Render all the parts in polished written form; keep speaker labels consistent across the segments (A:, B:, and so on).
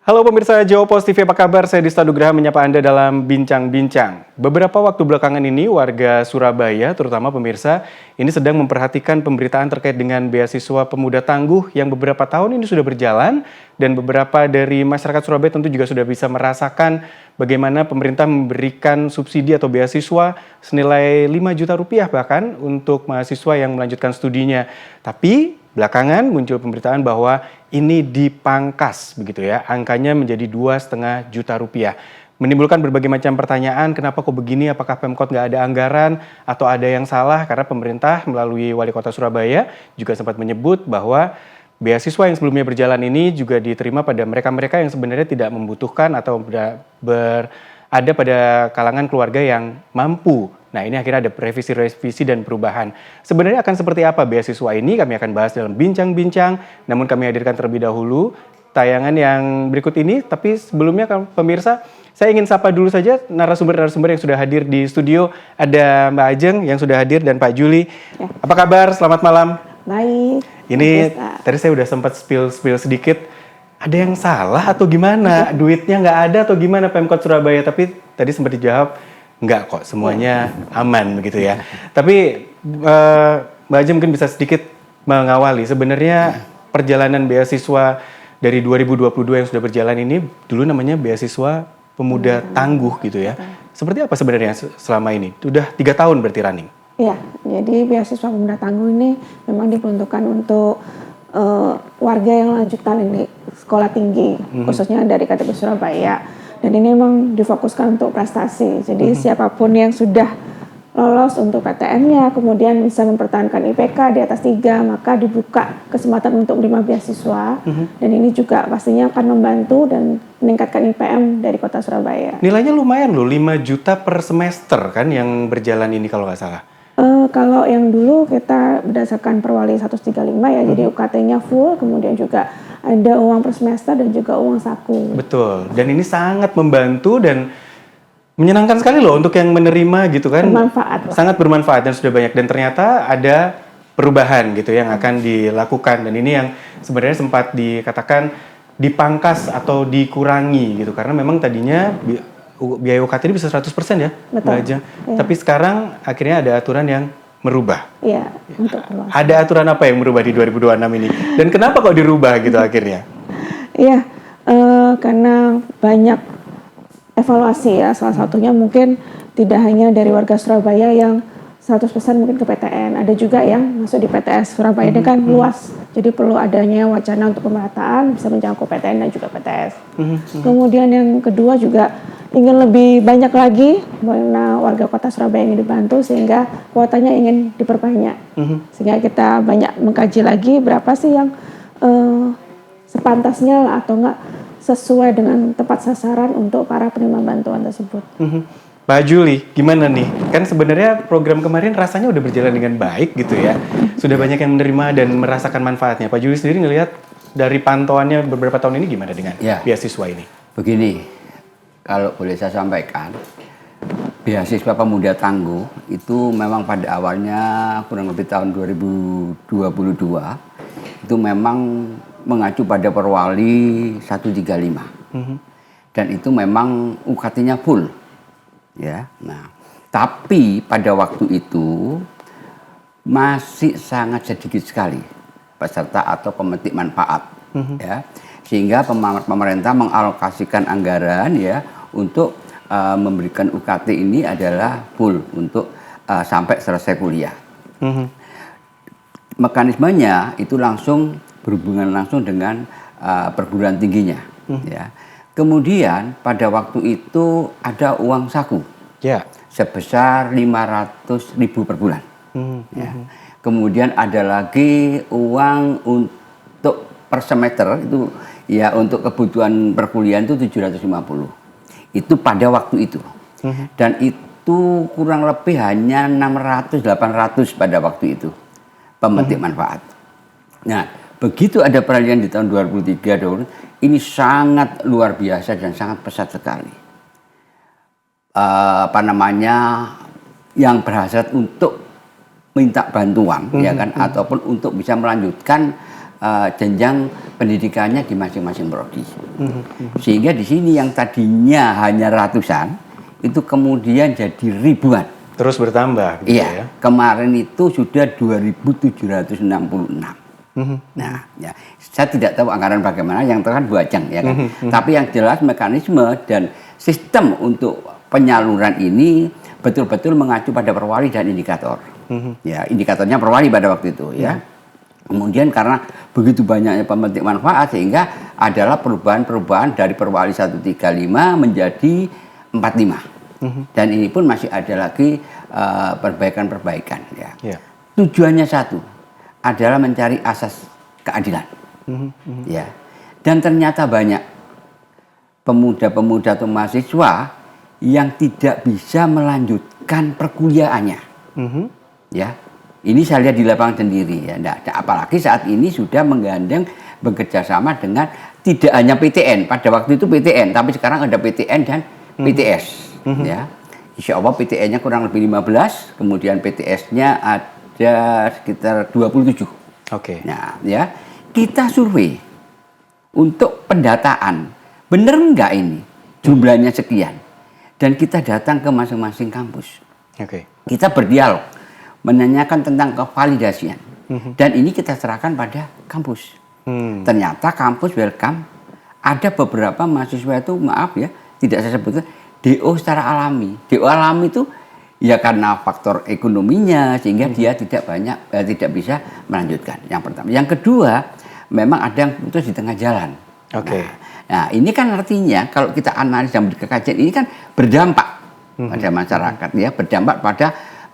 A: Halo pemirsa Jawa Post TV, apa kabar? Saya Dista Nugraha menyapa Anda dalam Bincang-Bincang. Beberapa waktu belakangan ini warga Surabaya, terutama pemirsa, ini sedang memperhatikan pemberitaan terkait dengan beasiswa pemuda tangguh yang beberapa tahun ini sudah berjalan dan beberapa dari masyarakat Surabaya tentu juga sudah bisa merasakan bagaimana pemerintah memberikan subsidi atau beasiswa senilai 5 juta rupiah bahkan untuk mahasiswa yang melanjutkan studinya. Tapi belakangan muncul pemberitaan bahwa ini dipangkas begitu ya, angkanya menjadi 2,5 juta rupiah. Menimbulkan berbagai macam pertanyaan, kenapa kok begini, apakah Pemkot nggak ada anggaran atau ada yang salah? Karena pemerintah melalui Wali Kota Surabaya juga sempat menyebut bahwa beasiswa yang sebelumnya berjalan ini juga diterima pada mereka-mereka yang sebenarnya tidak membutuhkan atau ada pada kalangan keluarga yang mampu. Nah, ini akhirnya ada revisi dan perubahan. Sebenarnya akan seperti apa beasiswa ini? Kami akan bahas dalam bincang-bincang. Namun kami hadirkan terlebih dahulu tayangan yang berikut ini. Tapi sebelumnya pemirsa, saya ingin sapa dulu saja narasumber-narasumber yang sudah hadir di studio. Ada Mbak Ajeng yang sudah hadir dan Pak Juli. Ya. Apa kabar? Selamat malam.
B: Baik.
A: Ini tadi saya udah sempat spill sedikit. Ada yang salah atau gimana? Duitnya nggak ada atau gimana Pemkot Surabaya? Tapi tadi sempat dijawab, enggak kok, semuanya aman begitu ya. Tapi Mbak Ajeng mungkin bisa sedikit mengawali. Sebenarnya perjalanan beasiswa dari 2022 yang sudah berjalan ini dulu namanya beasiswa pemuda tangguh gitu ya. Seperti apa sebenarnya selama ini? Sudah 3 tahun berarti running.
B: Iya, jadi beasiswa pemuda tangguh ini memang diperuntukkan untuk warga yang lanjutan ini sekolah tinggi, khususnya dari KTP Surabaya. Dan ini memang difokuskan untuk prestasi. Jadi siapapun yang sudah lolos untuk PTN-nya, kemudian bisa mempertahankan IPK di atas 3, maka dibuka kesempatan untuk 5 beasiswa. Dan ini juga pastinya akan membantu dan meningkatkan IPM dari Kota Surabaya.
A: Nilainya lumayan loh, 5 juta per semester kan yang berjalan ini kalau nggak salah.
B: Kalau yang dulu kita berdasarkan Perwali 135 ya, jadi UKT-nya full, kemudian juga ada uang per semester dan juga uang saku.
A: Betul, dan ini sangat membantu dan menyenangkan sekali loh untuk yang menerima gitu kan.
B: Bermanfaat.
A: Sangat bermanfaat dan sudah banyak dan ternyata ada perubahan gitu yang akan dilakukan dan ini yang sebenarnya sempat dikatakan dipangkas atau dikurangi gitu karena memang tadinya biaya UKT ini bisa 100% ya, Mbak Ajeng. Ya. Tapi sekarang akhirnya ada aturan yang merubah.
B: Iya, untuk keluar.
A: Ada aturan apa yang merubah di 2026 ini? Dan kenapa kok dirubah gitu akhirnya?
B: Iya, karena banyak evaluasi ya. Salah satunya mungkin tidak hanya dari warga Surabaya yang 100% mungkin ke PTN. Ada juga yang masuk di PTS. Surabaya ini kan luas. Jadi perlu adanya wacana untuk pemerataan bisa menjangkau PTN dan juga PTS. Kemudian yang kedua juga ingin lebih banyak lagi karena warga Kota Surabaya ingin dibantu sehingga kuotanya ingin diperbanyak. Sehingga kita banyak mengkaji lagi berapa sih yang sepantasnya atau enggak sesuai dengan tepat sasaran untuk para penerima bantuan tersebut.
A: Pak Juli, gimana nih? Kan sebenarnya program kemarin rasanya udah berjalan dengan baik gitu ya. Sudah banyak yang menerima dan merasakan manfaatnya. Pak Juli sendiri ngelihat dari pantauannya beberapa tahun ini gimana dengan beasiswa ini?
C: Begini, kalau boleh saya sampaikan, beasiswa pemuda tangguh itu memang pada awalnya kurang lebih tahun 2022 itu memang mengacu pada Perwali 135. Dan itu memang UKT-nya full. Ya, nah, tapi pada waktu itu masih sangat sedikit sekali peserta atau pemetik manfaat, ya, sehingga pemerintah mengalokasikan anggaran ya untuk memberikan UKT ini adalah full untuk sampai selesai kuliah. Mekanismenya itu langsung berhubungan langsung dengan perguruan tingginya, ya. Kemudian pada waktu itu ada uang saku sebesar 500.000 per bulan. Ya. Kemudian ada lagi uang untuk per semester itu ya untuk kebutuhan perkuliahan itu 750. Itu pada waktu itu. Dan itu kurang lebih hanya 600-800 pada waktu itu pemetik manfaat. Nah, begitu ada peralihan di tahun 2003 ini sangat luar biasa dan sangat pesat sekali. Yang berhasrat untuk minta bantuan, ya kan, ataupun untuk bisa melanjutkan jenjang pendidikannya di masing-masing prodi. Sehingga di sini yang tadinya hanya ratusan itu kemudian jadi ribuan.
A: Terus bertambah gitu ya.
C: Kemarin itu sudah 2.766. Nah, ya, saya tidak tahu anggaran bagaimana, yang terang Bajang ya kan. Tapi yang jelas mekanisme dan sistem untuk penyaluran ini betul-betul mengacu pada perwali dan indikator. Ya, indikatornya perwali pada waktu itu ya. Kemudian karena begitu banyaknya pemetik manfaat sehingga adalah perubahan-perubahan dari perwali 135 menjadi 45. Dan ini pun masih ada lagi perbaikan-perbaikan ya. Tujuannya satu, adalah mencari asas keadilan. Ya. Dan ternyata banyak pemuda-pemuda atau mahasiswa yang tidak bisa melanjutkan perkuliahannya. Ya. Ini saya lihat di lapangan sendiri ya. Nah, apalagi saat ini sudah menggandeng bekerja sama dengan tidak hanya PTN, pada waktu itu PTN, tapi sekarang ada PTN dan PTS. Ya. Insya Allah PTN-nya kurang lebih 15, kemudian PTS-nya ada sekitar 27. Nah, ya, kita survei untuk pendataan, benar enggak ini jumlahnya sekian, dan kita datang ke masing-masing kampus. Kita berdialog, menanyakan tentang kevalidasian, dan ini kita serahkan pada kampus. Ternyata kampus welcome. Ada beberapa mahasiswa itu, maaf ya, tidak saya sebutkan DO secara alami. DO alami itu ya karena faktor ekonominya sehingga dia tidak bisa melanjutkan. Yang pertama. Yang kedua, memang ada yang putus di tengah jalan. Nah, ini kan artinya kalau kita analis dan kajian ini kan berdampak pada masyarakat ya, berdampak pada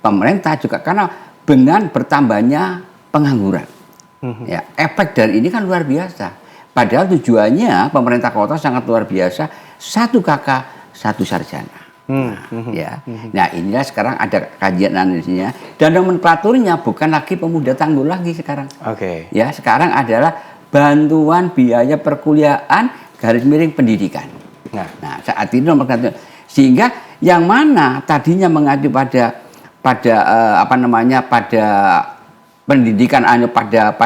C: pemerintah juga karena dengan bertambahnya pengangguran. Ya, efek dari ini kan luar biasa. Padahal tujuannya pemerintah kota sangat luar biasa, 1 kakak 1 sarjana. Nah, inilah sekarang ada kajian analisisnya dan nomenklaturnya bukan lagi pemuda tangguh lagi sekarang. Ya, sekarang adalah bantuan biaya perkuliahan / pendidikan. Nah, saat ini nomenklatur sehingga yang mana tadinya mengacu pada pendidikan pada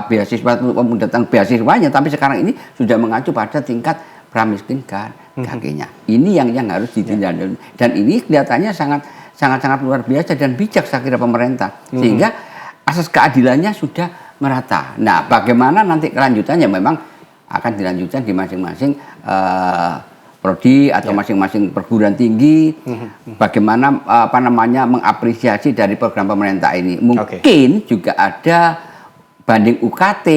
C: beasiswa pemuda tangguh beasiswanya, tapi sekarang ini sudah mengacu pada tingkat pramiskinkan kakinya. Ini yang harus ditindak dan ini kelihatannya sangat luar biasa dan bijak saya kira pemerintah sehingga asas keadilannya sudah merata. Nah, bagaimana nanti kelanjutannya memang akan dilanjutkan di masing-masing prodi atau masing-masing perguruan tinggi. Bagaimana mengapresiasi dari program pemerintah ini. Mungkin juga ada banding UKT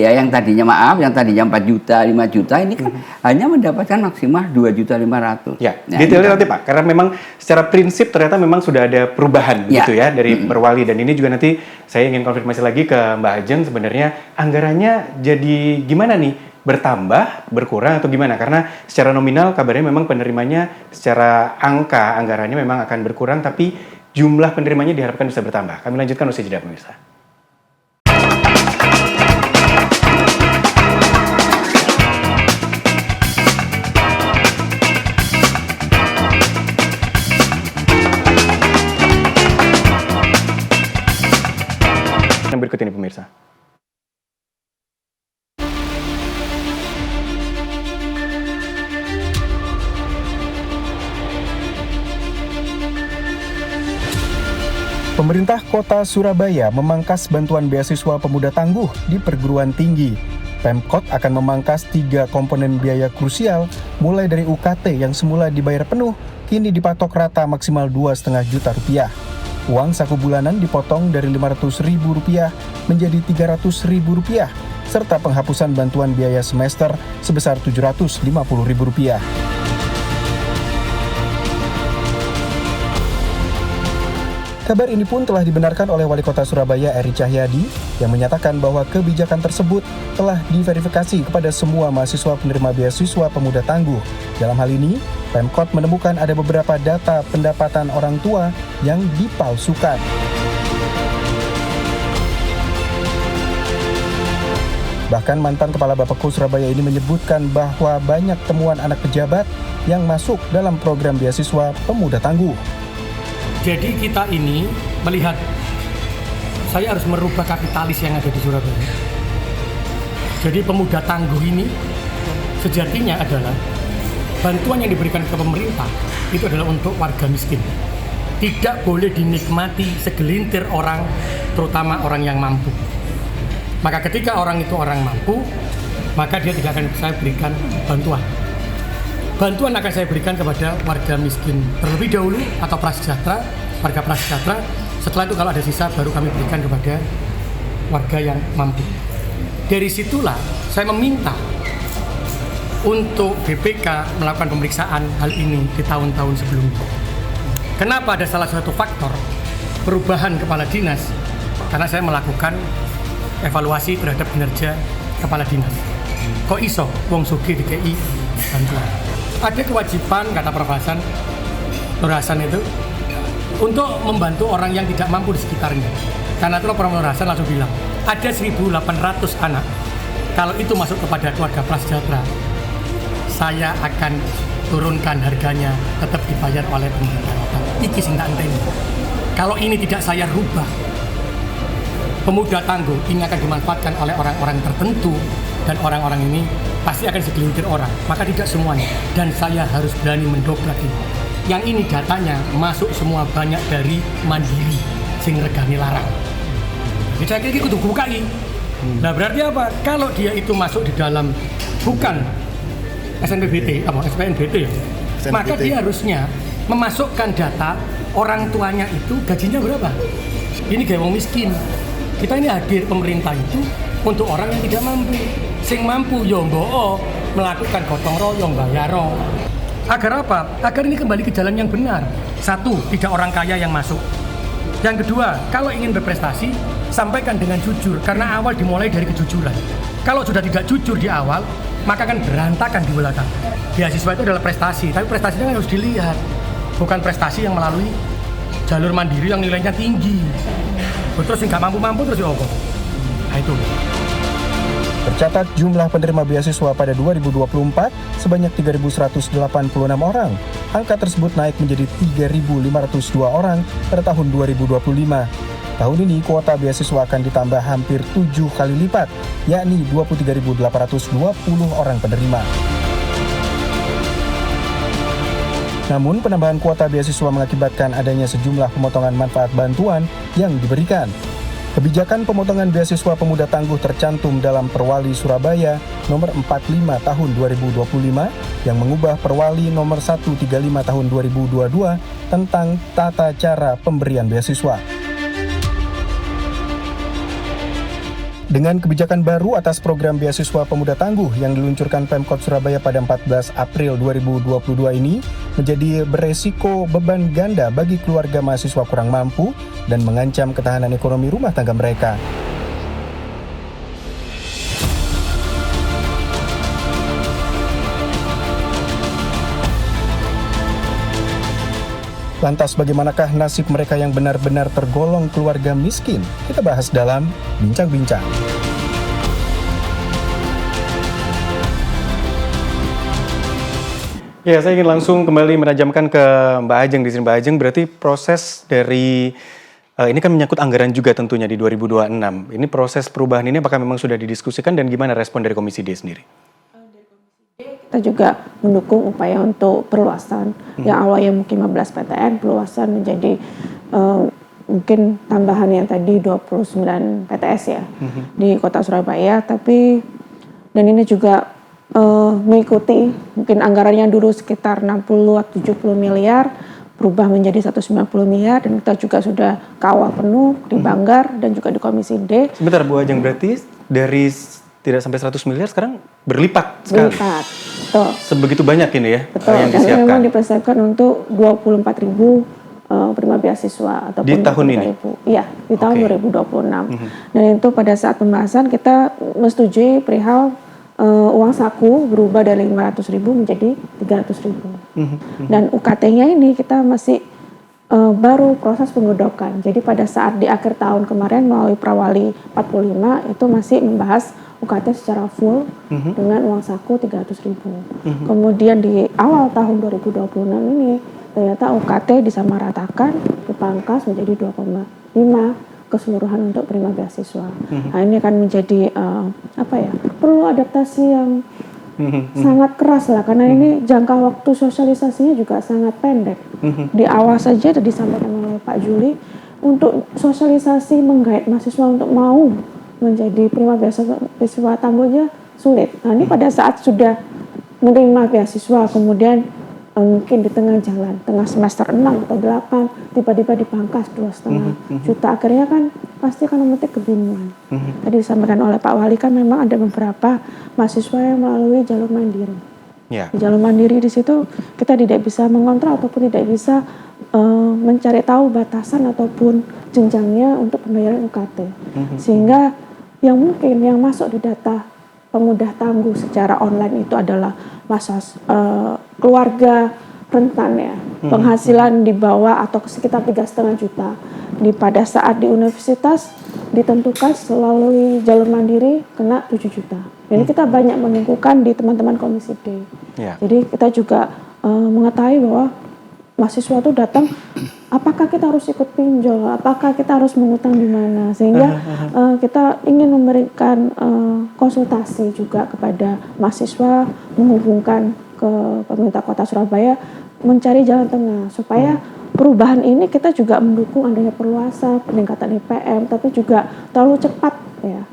C: ya yang tadinya 4 juta, 5 juta ini kan hanya mendapatkan maksimal 2.500.000.
A: Ya, detailnya nanti Pak, karena memang secara prinsip ternyata memang sudah ada perubahan gitu ya dari perwali, dan ini juga nanti saya ingin konfirmasi lagi ke Mbak Ajeng, sebenarnya anggarannya jadi gimana nih? Bertambah, berkurang atau gimana? Karena secara nominal kabarnya memang penerimanya secara angka anggarannya memang akan berkurang, tapi jumlah penerimanya diharapkan bisa bertambah. Kami lanjutkan usai jeda pemirsa. Yang berikut ini pemirsa. Pemerintah Kota Surabaya memangkas bantuan beasiswa pemuda tangguh di perguruan tinggi. Pemkot akan memangkas 3 komponen biaya krusial, mulai dari UKT yang semula dibayar penuh, kini dipatok rata maksimal 2,5 juta rupiah. Uang saku bulanan dipotong dari Rp500.000 menjadi Rp300.000, serta penghapusan bantuan biaya semester sebesar Rp750.000. Kabar ini pun telah dibenarkan oleh Wali Kota Surabaya Eri Cahyadi yang menyatakan bahwa kebijakan tersebut telah diverifikasi kepada semua mahasiswa penerima beasiswa pemuda tangguh. Dalam hal ini, Pemkot menemukan ada beberapa data pendapatan orang tua yang dipalsukan. Bahkan mantan Kepala Bapeko Surabaya ini menyebutkan bahwa banyak temuan anak pejabat yang masuk dalam program beasiswa pemuda tangguh.
D: Jadi kita ini melihat, saya harus merubah kapitalis yang ada di Surabaya. Jadi pemuda tangguh ini sejatinya adalah bantuan yang diberikan ke pemerintah itu adalah untuk warga miskin. Tidak boleh dinikmati segelintir orang, terutama orang yang mampu. Maka ketika orang itu orang mampu, maka dia tidak akan saya berikan bantuan. Bantuan akan saya berikan kepada warga miskin terlebih dahulu atau prasejahtera, warga prasejahtera. Setelah itu kalau ada sisa baru kami berikan kepada warga yang mampu. Dari situlah saya meminta untuk BPK melakukan pemeriksaan hal ini di tahun-tahun sebelumnya. Kenapa ada salah satu faktor perubahan kepala dinas? Karena saya melakukan evaluasi terhadap kinerja kepala dinas. Kok iso wong sugih DKI bantuan? Ada kewajiban, kata Prof. Nur Hasan itu, untuk membantu orang yang tidak mampu di sekitarnya. Karena itu Prof. Nur Hasan langsung bilang, ada 1.800 anak. Kalau itu masuk kepada keluarga prasejahtera, saya akan turunkan harganya, tetap dibayar oleh pemerintah. Iki sing tak enteni. Kalau ini tidak saya rubah, pemuda tangguh ini akan dimanfaatkan oleh orang-orang tertentu, dan orang-orang ini pasti akan segelintir orang, maka tidak semuanya. Dan saya harus berani mendobrak ini. Yang ini datanya masuk semua banyak dari Mandiri, sing regane larang. Jadi saya kira kudu bukai. Nah berarti apa? Kalau dia itu masuk di dalam bukan SNPBT, SPNBT ya, maka dia harusnya memasukkan data orang tuanya itu gajinya berapa. Ini kayak wong miskin. Kita ini hadir pemerintah itu untuk orang yang tidak mampu. Sing mampu yo mbok melakukan gotong royong bayaro. Agar apa? Agar ini kembali ke jalan yang benar. Satu, tidak orang kaya yang masuk. Yang kedua, kalau ingin berprestasi, sampaikan dengan jujur, karena awal dimulai dari kejujuran. Kalau sudah tidak jujur di awal, maka akan berantakan di belakang. Beasiswa itu adalah prestasi, tapi prestasinya harus dilihat. Bukan prestasi yang melalui jalur mandiri yang nilainya tinggi. Terus nggak mampu-mampu terus ya apa? Nah itu.
A: Tercatat jumlah penerima beasiswa pada 2024 sebanyak 3.186 orang. Angka tersebut naik menjadi 3.502 orang pada tahun 2025. Tahun ini kuota beasiswa akan ditambah hampir 7 kali lipat, yakni 23.820 orang penerima. Namun penambahan kuota beasiswa mengakibatkan adanya sejumlah pemotongan manfaat bantuan yang diberikan. Kebijakan pemotongan beasiswa pemuda tangguh tercantum dalam Perwali Surabaya nomor 45 tahun 2025 yang mengubah Perwali nomor 135 tahun 2022 tentang tata cara pemberian beasiswa. Dengan kebijakan baru atas program beasiswa pemuda tangguh yang diluncurkan Pemkot Surabaya pada 14 April 2022 ini menjadi beresiko beban ganda bagi keluarga mahasiswa kurang mampu dan mengancam ketahanan ekonomi rumah tangga mereka. Lantas bagaimanakah nasib mereka yang benar-benar tergolong keluarga miskin? Kita bahas dalam Bincang-Bincang. Ya, saya ingin langsung kembali menajamkan ke Mbak Ajeng di sini. Mbak Ajeng, berarti proses dari ini kan menyangkut anggaran juga tentunya di 2026. Ini proses perubahan ini apakah memang sudah didiskusikan dan gimana respon dari Komisi D sendiri?
B: Kita juga mendukung upaya untuk perluasan yang awalnya mungkin 15 PTN, perluasan menjadi mungkin tambahan yang tadi 29 PTS ya di Kota Surabaya. Tapi dan ini juga mengikuti mungkin anggarannya dulu sekitar 60-70 miliar berubah menjadi 190 miliar dan kita juga sudah kawal penuh di Banggar dan juga di Komisi D.
A: Sebentar Bu Ajeng, berarti dari tidak sampai 100 miliar sekarang berlipat sekali.
B: Berlipat, betul.
A: Sebegitu banyak ini ya
B: betul,
A: yang disiapkan.
B: Betul, memang dipersiapkan untuk 24.000 penerima beasiswa ataupun
A: di tahun ini?
B: Iya, di tahun 2026. Dan itu pada saat pembahasan kita menyetujui perihal uang saku berubah dari 500.000 menjadi 300.000. Dan UKT-nya ini kita masih baru proses penggodokan. Jadi pada saat di akhir tahun kemarin melalui Prawali 45 itu masih membahas UKT secara full dengan uang saku 300.000. Kemudian di awal tahun 2026 ini ternyata UKT disamaratakan dipangkas menjadi 2,5 keseluruhan untuk penerima beasiswa. Nah, ini akan menjadi perlu adaptasi yang sangat keras lah, karena ini jangka waktu sosialisasinya juga sangat pendek. Di awal saja sudah disampaikan oleh Pak Juli, untuk sosialisasi menggait mahasiswa untuk mau menjadi penerima beasiswa tangguhnya sulit. Nah, ini pada saat sudah menerima beasiswa, kemudian mungkin di tengah jalan, tengah semester 6 atau 8, tiba-tiba dipangkas 2,5 juta, akhirnya kan pasti akan memetik kebingungan. Tadi disampaikan oleh Pak Wali kan memang ada beberapa mahasiswa yang melalui jalur mandiri. Di jalur mandiri di situ kita tidak bisa mengontrol ataupun tidak bisa mencari tahu batasan ataupun jenjangnya untuk pembayaran UKT. Sehingga yang mungkin yang masuk di data pemudah tangguh secara online itu adalah keluarga rentan ya, penghasilan di bawah atau sekitar 3,5 juta. Pada saat di universitas ditentukan melalui jalur mandiri kena 7 juta. Jadi kita banyak menunggukan di teman-teman Komisi D. Jadi kita juga mengetahui bahwa mahasiswa itu datang, apakah kita harus ikut pinjol, apakah kita harus mengutang di mana, sehingga kita ingin memberikan konsultasi juga kepada mahasiswa, menghubungkan ke pemerintah Kota Surabaya, mencari jalan tengah supaya perubahan ini kita juga mendukung adanya perluasan, peningkatan IPM, tapi juga terlalu cepat ya.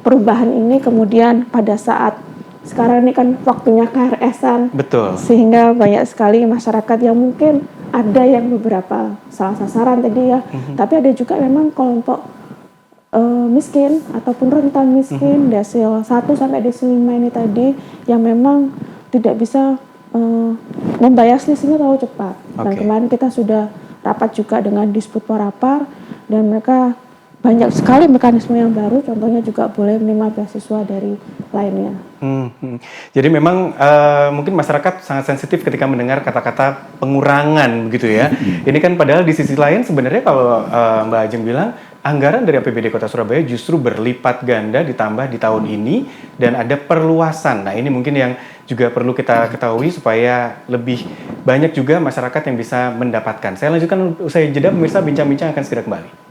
B: Perubahan ini kemudian pada saat sekarang ini kan waktunya KRS-an,
A: betul,
B: sehingga banyak sekali masyarakat yang mungkin ada yang beberapa salah sasaran tadi ya, tapi ada juga memang kelompok miskin ataupun rentan miskin, desil 1 sampai desil 5 ini tadi yang memang tidak bisa membayar selisihnya terlalu cepat. Dan kemarin kita sudah rapat juga dengan Disput-Porapar dan mereka banyak sekali mekanisme yang baru, contohnya juga boleh menerima beasiswa dari lainnya.
A: Jadi memang mungkin masyarakat sangat sensitif ketika mendengar kata-kata pengurangan begitu ya. Ini kan padahal di sisi lain sebenarnya kalau Mbak Ajeng bilang anggaran dari APBD Kota Surabaya justru berlipat ganda ditambah di tahun ini dan ada perluasan. Nah, ini mungkin yang juga perlu kita ketahui supaya lebih banyak juga masyarakat yang bisa mendapatkan. Saya lanjutkan usai jeda, pemirsa, bincang-bincang akan segera kembali.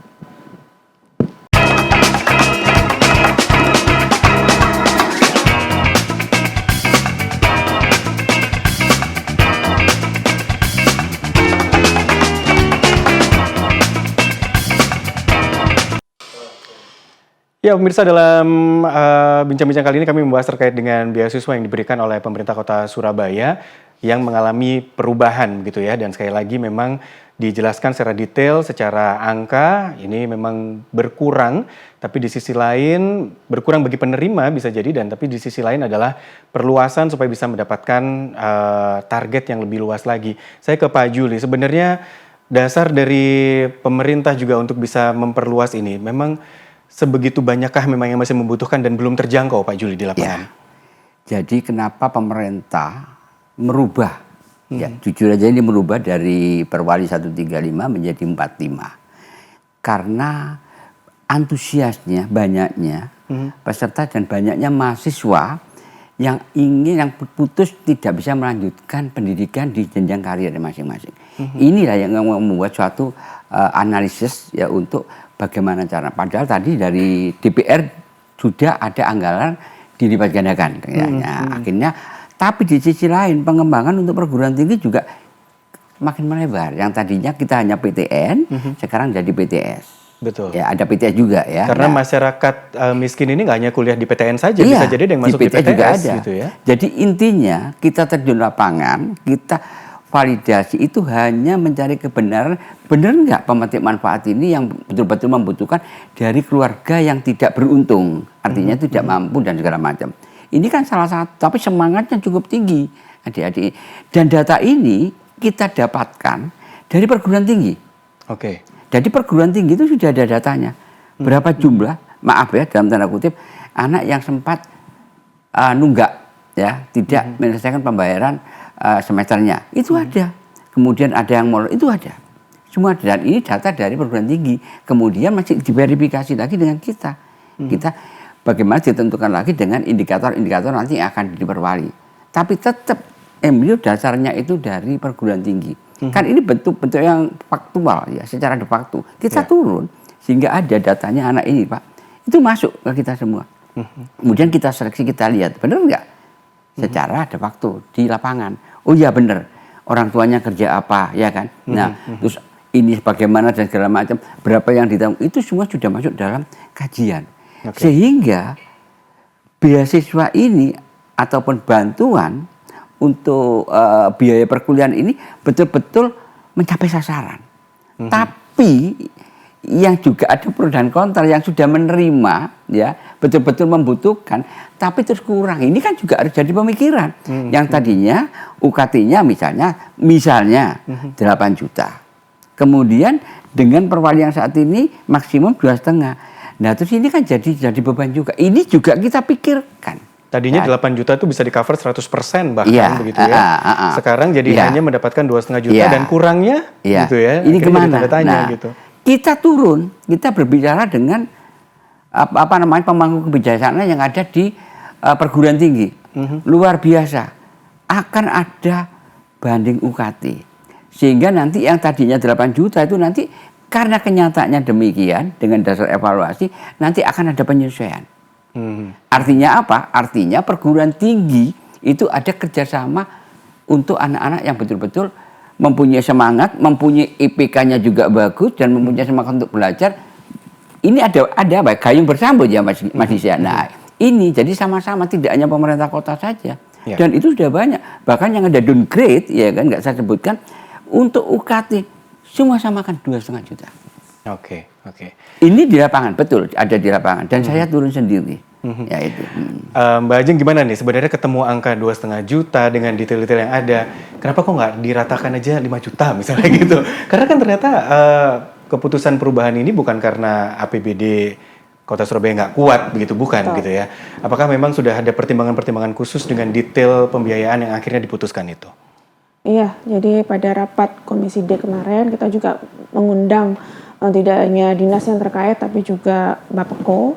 A: Ya, pemirsa, dalam bincang-bincang kali ini kami membahas terkait dengan beasiswa yang diberikan oleh pemerintah Kota Surabaya yang mengalami perubahan gitu ya. Dan sekali lagi memang dijelaskan secara detail, secara angka ini memang berkurang, tapi di sisi lain berkurang bagi penerima bisa jadi, dan tapi di sisi lain adalah perluasan supaya bisa mendapatkan target yang lebih luas lagi. Saya ke Pak Juli, sebenarnya dasar dari pemerintah juga untuk bisa memperluas ini memang sebegitu banyakkah memang yang masih membutuhkan dan belum terjangkau, Pak Juli, di lapangan?
C: Ya. Jadi kenapa pemerintah merubah, ya jujur aja ini merubah dari Perwali 135 menjadi 45. Karena antusiasnya banyaknya peserta dan banyaknya mahasiswa yang putus tidak bisa melanjutkan pendidikan di jenjang karir masing-masing. Inilah yang membuat suatu analisis ya untuk bagaimana cara. Padahal tadi dari DPR sudah ada anggaran dilipat gandakan. Akhirnya, tapi di sisi lain pengembangan untuk perguruan tinggi juga makin melebar. Yang tadinya kita hanya PTN, sekarang jadi PTS.
A: Betul.
C: Ya, ada PTS juga ya.
A: Karena masyarakat miskin ini nggak hanya kuliah di PTN saja, bisa jadi ada yang masuk di PTS
C: juga ada.
A: Gitu ya.
C: Jadi intinya kita terjun lapangan, kita validasi itu hanya mencari kebenaran, benar nggak pemetik manfaat ini yang betul-betul membutuhkan dari keluarga yang tidak beruntung, artinya tidak mampu dan segala macam. Ini kan salah satu, tapi semangatnya cukup tinggi adik-adik. Dan data ini kita dapatkan dari perguruan tinggi. Jadi perguruan tinggi itu sudah ada datanya. Berapa jumlah, maaf ya dalam tanda kutip, anak yang sempat nunggak, ya tidak menyelesaikan pembayaran semesternya, itu ada. Kemudian ada yang molor, itu ada. Semua ada. Dan ini data dari perguruan tinggi. Kemudian masih diverifikasi lagi dengan kita. Kita bagaimana ditentukan lagi dengan indikator-indikator nanti yang akan diperwali. Tapi tetap embrio dasarnya itu dari perguruan tinggi. Kan ini bentuk-bentuk yang faktual ya, secara de facto. Kita turun sehingga ada datanya anak ini Pak, itu masuk ke kita semua. Kemudian kita seleksi, kita lihat benar nggak secara ada waktu di lapangan. Oh iya benar, orang tuanya kerja apa ya kan. Nah terus ini bagaimana dan segala macam, berapa yang ditanggung, itu semua sudah masuk dalam kajian. Sehingga beasiswa ini ataupun bantuan untuk biaya perkuliahan ini betul-betul mencapai sasaran. Tapi yang juga ada pro dan kontra, yang sudah menerima ya betul-betul membutuhkan tapi terus kurang, ini kan juga harus jadi pemikiran. Yang tadinya UKT-nya misalnya 8 juta, kemudian dengan perwalian saat ini maksimum 2,5. Nah terus ini kan jadi beban juga, ini juga kita pikirkan.
A: Tadinya 8 juta itu bisa di cover 100% bahkan begitu ya. Sekarang jadi hanya mendapatkan 2,5 juta dan kurangnya gitu ya.
C: Ini kemana?
A: Nah, gitu.
C: Kita turun, kita berbicara dengan pemangku kebijaksanaan yang ada di perguruan tinggi. Luar biasa. Akan ada banding UKT. Sehingga nanti yang tadinya 8 juta itu nanti karena kenyataannya demikian, dengan dasar evaluasi nanti akan ada penyesuaian. Artinya apa? Artinya perguruan tinggi itu ada kerjasama untuk anak-anak yang betul-betul mempunyai semangat, mempunyai IPK-nya juga bagus dan mempunyai semangat untuk belajar. Ini ada apa? Gayung bersambut ya Mas Isya. Nah, ini jadi sama-sama, tidak hanya pemerintah kota saja. Dan itu sudah banyak. Bahkan yang ada downgrade ya kan, nggak saya sebutkan, untuk UKT semua samakan 2,5 juta.
A: Oke.
C: Ini di lapangan, betul, ada di lapangan dan saya turun sendiri. Ya itu.
A: Mbak Ajeng gimana nih sebenarnya ketemu angka 2,5 juta dengan detail-detail yang ada, kenapa kok nggak diratakan aja 5 juta misalnya gitu? Karena kan ternyata keputusan perubahan ini bukan karena APBD Kota Surabaya nggak kuat begitu, bukan gitu ya? Apakah memang sudah ada pertimbangan-pertimbangan khusus dengan detail pembiayaan yang akhirnya diputuskan itu?
B: Iya, jadi pada rapat Komisi D kemarin kita juga mengundang tidak hanya dinas yang terkait tapi juga Bapeko.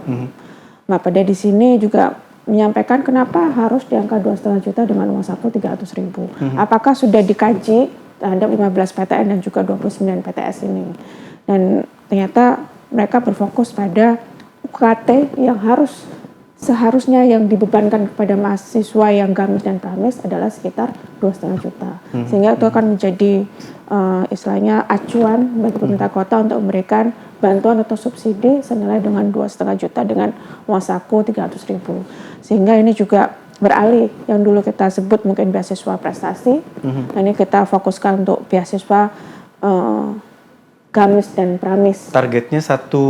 B: Bapeda di sini juga menyampaikan kenapa harus di angka 2,5 juta dengan uang saku 300.000. Apakah sudah dikaji terhadap 15 PTN dan juga 29 PTS ini? Dan ternyata mereka berfokus pada UKT yang seharusnya yang dibebankan kepada mahasiswa yang gamis dan pramis adalah sekitar 2,5 juta. Sehingga itu akan menjadi istilahnya acuan bagi pemerintah kota untuk memberikan bantuan atau subsidi senilai dengan 2,5 juta dengan uang saku 300.000. Sehingga ini juga beralih yang dulu kita sebut mungkin beasiswa prestasi. Ini kita fokuskan untuk beasiswa gamis dan pramis.
A: Targetnya satu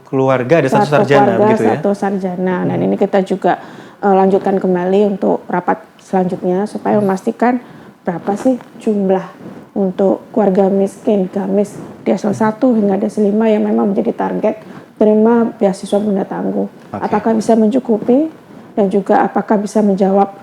A: keluarga ada satu sarjana begitu ya?
B: Satu sarjana. Dan ini kita juga lanjutkan kembali untuk rapat selanjutnya supaya memastikan berapa sih jumlah untuk keluarga miskin gamis di eselon 1 hingga eselon 5 yang memang menjadi target terima beasiswa bunda tangguh. Apakah bisa mencukupi dan juga apakah bisa menjawab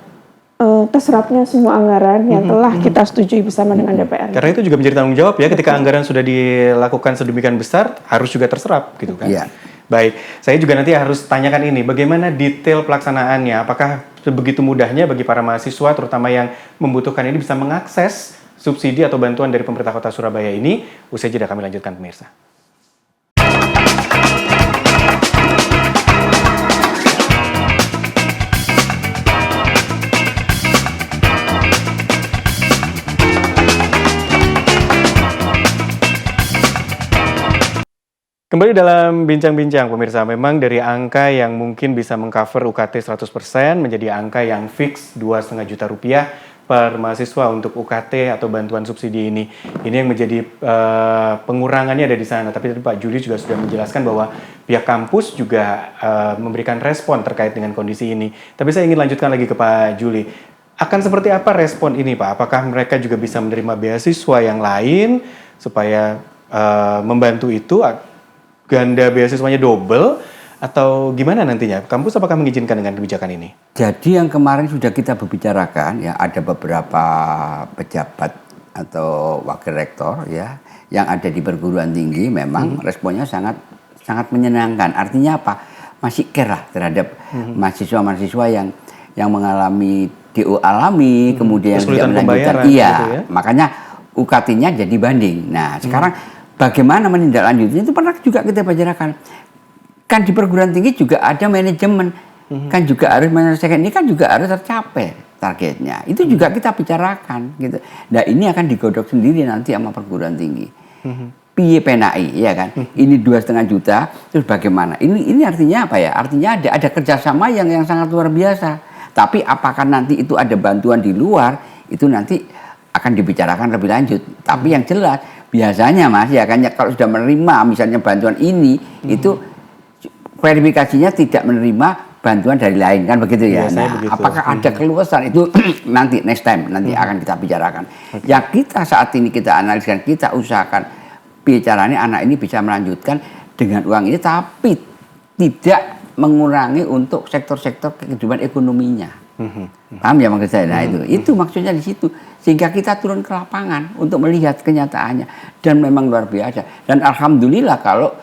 B: terserapnya semua anggaran yang telah kita setujui bersama dengan DPR.
A: Karena itu juga menjadi tanggung jawab ya, ketika anggaran sudah dilakukan sedemikian besar harus juga terserap gitu kan. Baik, saya juga nanti harus tanyakan ini, bagaimana detail pelaksanaannya, apakah sebegitu mudahnya bagi para mahasiswa terutama yang membutuhkan ini bisa mengakses subsidi atau bantuan dari pemerintah Kota Surabaya ini? Usai jeda kami lanjutkan pemirsa. Kembali dalam bincang-bincang pemirsa, memang dari angka yang mungkin bisa mengcover UKT 100% menjadi angka yang fix 2,5 juta rupiah per mahasiswa untuk UKT atau bantuan subsidi ini. Ini yang menjadi pengurangannya ada di sana. Tapi tadi Pak Juli juga sudah menjelaskan bahwa pihak kampus juga memberikan respon terkait dengan kondisi ini. Tapi saya ingin lanjutkan lagi ke Pak Juli. Akan seperti apa respon ini Pak? Apakah mereka juga bisa menerima beasiswa yang lain supaya membantu itu? Ganda beasiswanya double atau gimana nantinya? Kampus apakah mengizinkan dengan kebijakan ini?
C: Jadi yang kemarin sudah kita berbicarakan ya, ada beberapa pejabat atau wakil rektor ya yang ada di perguruan tinggi memang responnya sangat menyenangkan. Artinya apa? Masih care lah terhadap mahasiswa-mahasiswa yang mengalami DO alami kemudian tidak melanjutkan. Iya, gitu ya? Makanya UKT-nya jadi banding. Nah, sekarang bagaimana menindaklanjutinya itu pernah juga kita bicarakan. Kan di perguruan tinggi juga ada manajemen, kan juga harus menyelesaikan ini kan juga harus tercapai targetnya. Itu juga kita bicarakan gitu. Nah ini akan digodok sendiri nanti sama perguruan tinggi. Piye penai, ya kan? Ini 2,5 juta, terus bagaimana? Ini artinya apa ya? Artinya ada kerjasama yang sangat luar biasa. Tapi apakah nanti itu ada bantuan di luar? Itu nanti akan dibicarakan lebih lanjut. Tapi yang jelas biasanya Mas ya kan kalau sudah menerima misalnya bantuan ini itu verifikasinya tidak menerima bantuan dari lain kan begitu ya. Nah, begitu. Apakah ada keluasan itu nanti next time nanti akan kita bicarakan. Yang kita saat ini kita analiskan, kita usahakan bicaranya anak ini bisa melanjutkan dengan uang ini tapi tidak mengurangi untuk sektor-sektor kehidupan ekonominya. Paham ya maksud saya? Nah itu maksudnya di situ sehingga kita turun ke lapangan untuk melihat kenyataannya dan memang luar biasa dan alhamdulillah kalau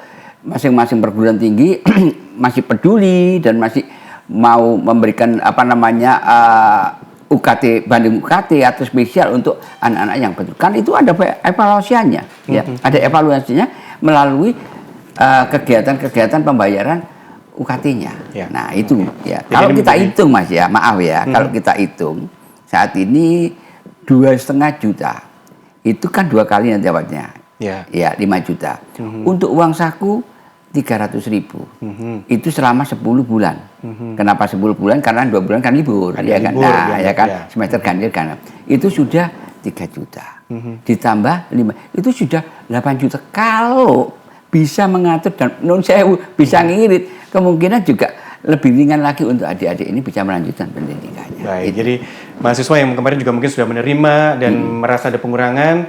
C: masing-masing perguruan tinggi masih peduli dan masih mau memberikan UKT banding UKT atau spesial untuk anak-anak yang betul kan itu ada evaluasinya ya ada evaluasinya melalui kegiatan-kegiatan pembayaran UKT-nya. Ya. Nah itu ya. Jadi kalau kita hitung Mas ya, maaf ya, kalau kita hitung saat ini 2,5 juta itu kan 2 kali nanti dapatnya. Ya. Ya 5 juta. Untuk uang saku 300.000. Itu selama 10 bulan. Kenapa 10 bulan? Karena 2 bulan kan libur, ya kan. Nah, ya kan semester ganjil kan. Itu sudah 3 juta. Ditambah 5 itu sudah 8 juta. Kalau bisa mengatur dan bisa ngirit, kemungkinan juga lebih ringan lagi untuk adik-adik ini bisa melanjutkan pendidikannya.
A: Baik, jadi mahasiswa yang kemarin juga mungkin sudah menerima dan merasa ada pengurangan,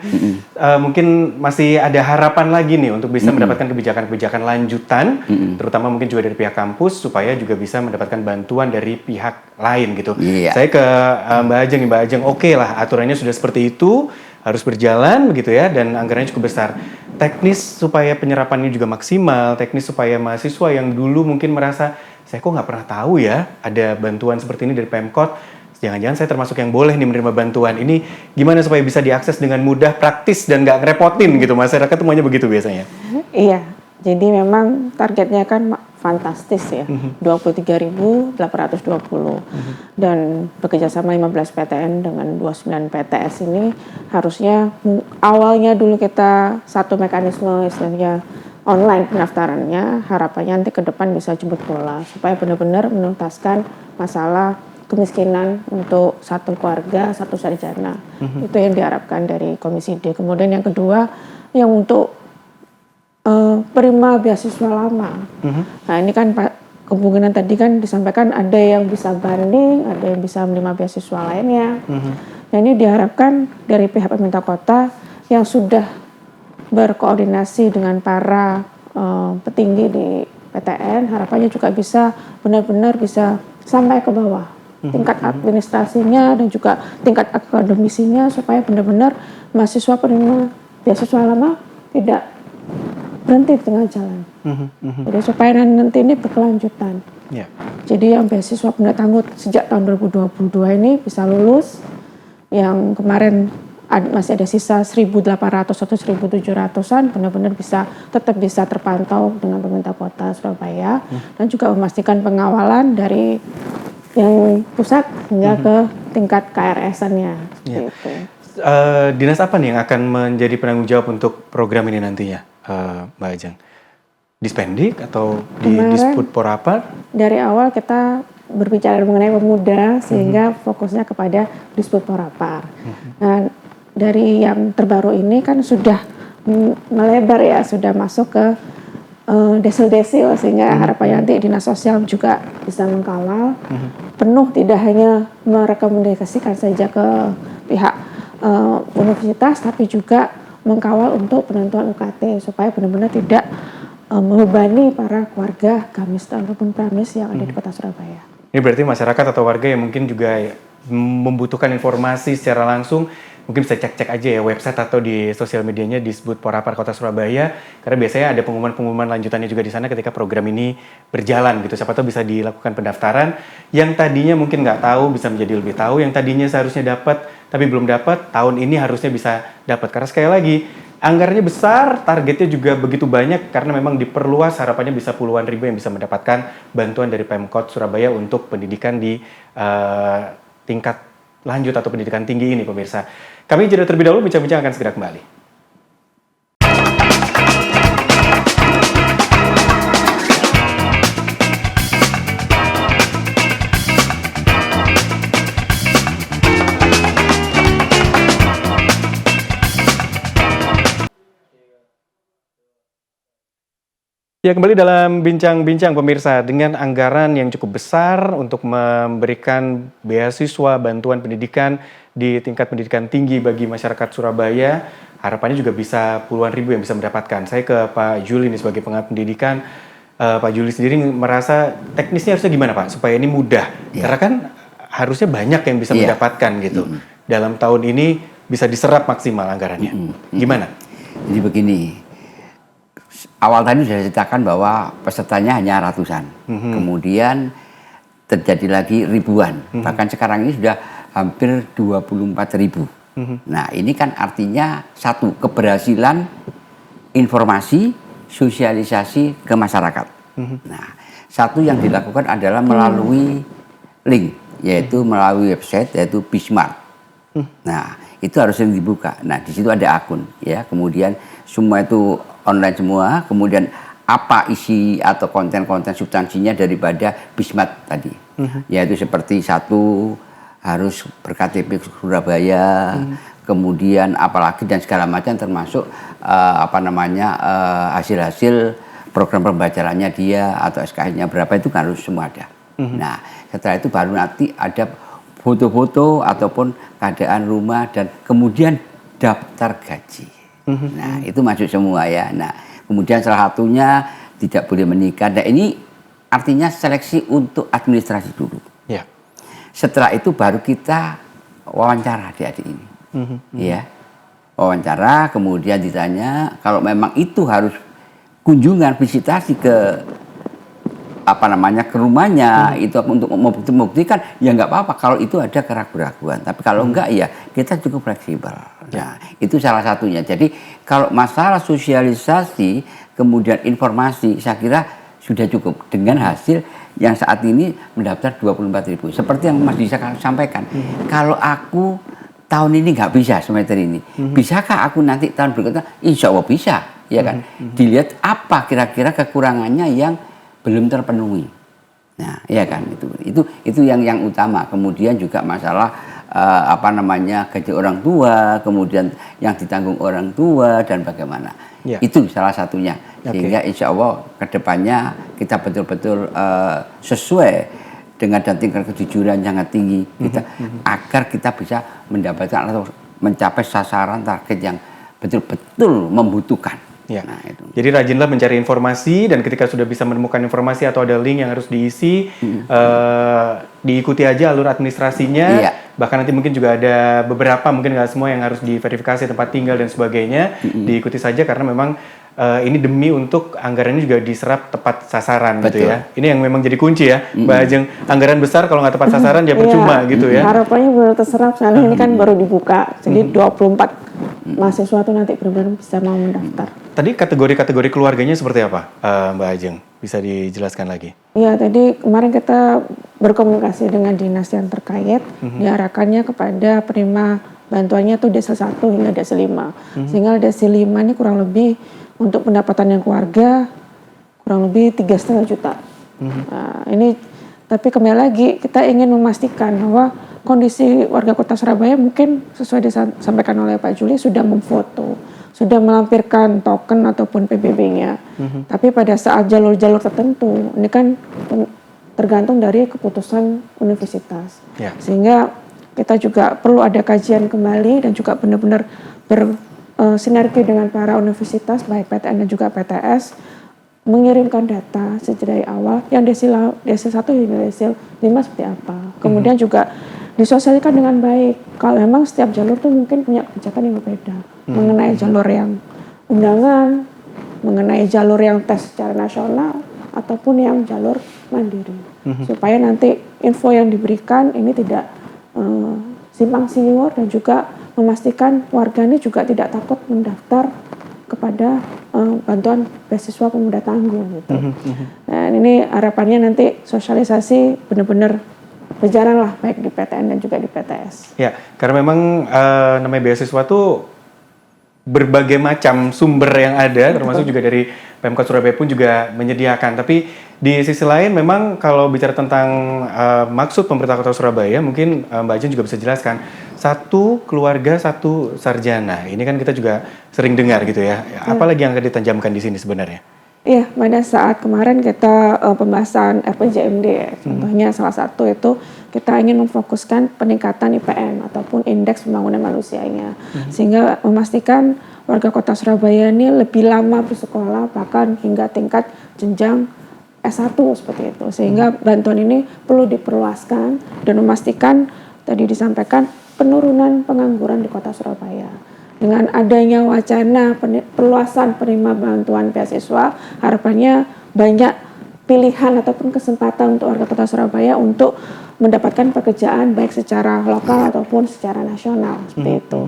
A: mungkin masih ada harapan lagi nih untuk bisa mendapatkan kebijakan-kebijakan lanjutan, terutama mungkin juga dari pihak kampus supaya juga bisa mendapatkan bantuan dari pihak lain gitu. Saya ke Mbak Ajeng nih, Mbak Ajeng, oke lah aturannya sudah seperti itu, harus berjalan begitu ya, dan anggarannya cukup besar. Teknis supaya penyerapannya juga maksimal, teknis supaya mahasiswa yang dulu mungkin merasa, saya kok nggak pernah tahu ya ada bantuan seperti ini dari Pemkot, jangan-jangan saya termasuk yang boleh nih menerima bantuan. Ini gimana supaya bisa diakses dengan mudah, praktis, dan nggak ngerepotin gitu, masyarakat semuanya begitu biasanya? Iya,
B: jadi memang targetnya kan fantastis ya, 23.820 dan bekerjasama 15 PTN dengan 29 PTS ini harusnya awalnya dulu kita satu mekanisme istilahnya online pendaftarannya, harapannya nanti ke depan bisa jemput bola supaya benar-benar menuntaskan masalah kemiskinan untuk satu keluarga, satu sarjana. Itu yang diharapkan dari Komisi D. Kemudian yang kedua, yang untuk penerima beasiswa lama. Nah ini kan Pak, kemungkinan tadi kan disampaikan ada yang bisa banding, ada yang bisa menerima beasiswa lainnya. Nah ini diharapkan dari pihak pemerintah kota yang sudah berkoordinasi dengan para petinggi di PTN, harapannya juga bisa benar-benar bisa sampai ke bawah. Tingkat administrasinya dan juga tingkat akademisinya supaya benar-benar mahasiswa penerima beasiswa lama tidak berhenti di tengah jalan. Jadi supaya nanti ini berkelanjutan. Jadi yang beasiswa pendatang sejak tahun 2022 ini bisa lulus. Yang kemarin masih ada sisa 1.800 atau 1.700-an benar-benar tetap bisa terpantau dengan pemerintah kota Surabaya dan juga memastikan pengawalan dari yang pusat hingga ke tingkat KRS-annya.
A: Dinas apa nih yang akan menjadi penanggung jawab untuk program ini nantinya, Mbak Ajeng? Dispendik atau di Disputporapar? Dari awal kita berbicara mengenai pemuda sehingga fokusnya kepada Disputporapar. Nah, dari yang terbaru ini kan sudah melebar ya, sudah masuk ke desil-desil sehingga harapannya nanti Dinas Sosial juga bisa mengkawal penuh, tidak hanya merekomendasikan saja ke pihak universitas tapi juga mengkawal untuk penentuan UKT supaya benar-benar tidak membebani para keluarga gamis ataupun pramis yang ada di Kota Surabaya. Ini berarti masyarakat atau warga yang mungkin juga membutuhkan informasi secara langsung mungkin bisa cek-cek aja ya website atau di sosial medianya Disputporapar Kota Surabaya karena biasanya ada pengumuman-pengumuman lanjutannya juga di sana ketika program ini berjalan gitu. Siapa tahu bisa dilakukan pendaftaran yang tadinya mungkin nggak tahu bisa menjadi lebih tahu, yang tadinya seharusnya dapat tapi belum dapat tahun ini harusnya bisa dapat karena sekali lagi anggarannya besar, targetnya juga begitu banyak karena memang diperluas, harapannya bisa puluhan ribu yang bisa mendapatkan bantuan dari Pemkot Surabaya untuk pendidikan di tingkat lanjut atau pendidikan tinggi ini, pemirsa. Kami jeda terlebih dahulu, bincang-bincang akan segera kembali. Ya, kembali dalam bincang-bincang pemirsa, dengan anggaran yang cukup besar untuk memberikan beasiswa bantuan pendidikan di tingkat pendidikan tinggi bagi masyarakat Surabaya, harapannya juga bisa puluhan ribu yang bisa mendapatkan. Saya ke Pak Juli ini sebagai pengamat pendidikan. Pak Juli sendiri merasa teknisnya harusnya gimana Pak supaya ini mudah? Karena kan harusnya banyak yang bisa mendapatkan gitu. Dalam tahun ini bisa diserap maksimal anggarannya. Gimana?
C: Jadi begini. Awal tadi sudah ceritakan bahwa pesertanya hanya ratusan, kemudian terjadi lagi ribuan, bahkan sekarang ini sudah hampir 24.000. Nah ini kan artinya satu, keberhasilan informasi, sosialisasi ke masyarakat. Nah satu yang dilakukan adalah melalui link, yaitu melalui website, yaitu Bismart. Nah itu harus yang dibuka. Nah di situ ada akun, ya. Kemudian semua itu online semua. Kemudian apa isi atau konten-konten substansinya daripada Bismart tadi, yaitu seperti satu harus berKTP Surabaya, kemudian apalagi dan segala macam termasuk hasil-hasil program pembelajarannya dia atau SKS-nya berapa itu kan harus semua ada. Nah setelah itu baru nanti ada foto-foto ataupun keadaan rumah dan kemudian daftar gaji. Nah itu masuk semua ya. Nah kemudian salah satunya tidak boleh menikah. Nah ini artinya seleksi untuk administrasi dulu.
A: Ya.
C: Setelah itu baru kita wawancara adik-adik ini. Ya, wawancara kemudian ditanya kalau memang itu harus kunjungan visitasi ke ke rumahnya itu untuk membuktikan ya nggak apa-apa kalau itu ada keraguan-keraguan, tapi kalau enggak ya kita cukup fleksibel. Nah itu salah satunya. Jadi kalau masalah sosialisasi kemudian informasi saya kira sudah cukup dengan hasil yang saat ini mendaftar 24.000 seperti yang Mas Disa sampaikan. Kalau aku tahun ini nggak bisa semester ini, bisakah aku nanti tahun berikutnya? Insya Allah bisa, ya kan? Dilihat apa kira-kira kekurangannya yang belum terpenuhi. Nah, ya kan itu yang utama. Kemudian juga masalah gaji orang tua, kemudian yang ditanggung orang tua dan bagaimana. Ya. Itu salah satunya. Sehingga insya Allah kedepannya kita betul-betul sesuai dengan tingkat kejujuran yang sangat tinggi kita agar kita bisa mendapatkan atau mencapai sasaran target yang betul-betul membutuhkan.
A: Ya. Nah, itu. Jadi rajinlah mencari informasi dan ketika sudah bisa menemukan informasi atau ada link yang harus diisi, diikuti aja alur administrasinya. Iya. Bahkan nanti mungkin juga ada beberapa, mungkin nggak semua yang harus diverifikasi tempat tinggal dan sebagainya. Diikuti saja karena memang ini demi untuk anggarannya juga diserap tepat sasaran. Betul. Gitu ya. Ini yang memang jadi kunci ya, Mbak Ajeng. Anggaran besar kalau nggak tepat sasaran ya percuma gitu ya.
B: Harapannya baru terserap, soalnya ini kan baru dibuka, jadi 24 mahasiswa itu nanti benar-benar bisa mau mendaftar.
A: Tadi kategori-kategori keluarganya seperti apa, Mbak Ajeng? Bisa dijelaskan lagi? Iya,
B: tadi kemarin kita berkomunikasi dengan dinas yang terkait, diarahkannya kepada penerima bantuannya itu desa 1 hingga desa 5. Sehingga desa 5 ini kurang lebih untuk pendapatan yang keluarga kurang lebih 3,5 juta. Nah, ini tapi kembali lagi kita ingin memastikan bahwa kondisi warga kota Surabaya mungkin sesuai disampaikan oleh Pak Juli sudah memfoto, sudah melampirkan token ataupun PBB-nya. Tapi pada saat jalur-jalur tertentu, ini kan tergantung dari keputusan universitas. Yeah. Sehingga kita juga perlu ada kajian kembali dan juga benar-benar bersinergi dengan para universitas, baik PTN dan juga PTS, mengirimkan data sejak dari awal yang desa 1 hingga desa 5 seperti apa. Kemudian juga disosialisasikan dengan baik. Kalau memang setiap jalur tuh mungkin punya kebijakan yang berbeda. Mengenai jalur yang undangan, mengenai jalur yang tes secara nasional, ataupun yang jalur mandiri. Supaya nanti info yang diberikan ini tidak simpang siur dan juga memastikan warga ini juga tidak takut mendaftar kepada bantuan beasiswa pemuda tangguh gitu. Nah ini harapannya nanti sosialisasi benar-benar berjalan lah baik di PTN dan juga di PTS.
A: Ya, karena memang namanya beasiswa tuh berbagai macam sumber yang ada, termasuk juga dari Pemkot Surabaya pun juga menyediakan. Tapi di sisi lain memang kalau bicara tentang maksud pemerintah Kota Surabaya, mungkin Mbak Jen juga bisa jelaskan. Satu keluarga, satu sarjana. Ini kan kita juga sering dengar gitu ya. Apalagi yang akan ditanjamkan di sini sebenarnya?
B: Iya, pada saat kemarin kita pembahasan RPJMD ya, contohnya salah satu itu kita ingin memfokuskan peningkatan IPM ataupun indeks pembangunan manusianya, sehingga memastikan warga Kota Surabaya ini lebih lama bersekolah bahkan hingga tingkat jenjang S1 seperti itu, sehingga bantuan ini perlu diperluaskan dan memastikan tadi disampaikan penurunan pengangguran di Kota Surabaya. Dengan adanya wacana perluasan penerima bantuan beasiswa, harapannya banyak pilihan ataupun kesempatan untuk warga Kota Surabaya untuk mendapatkan pekerjaan baik secara lokal ataupun secara nasional seperti itu.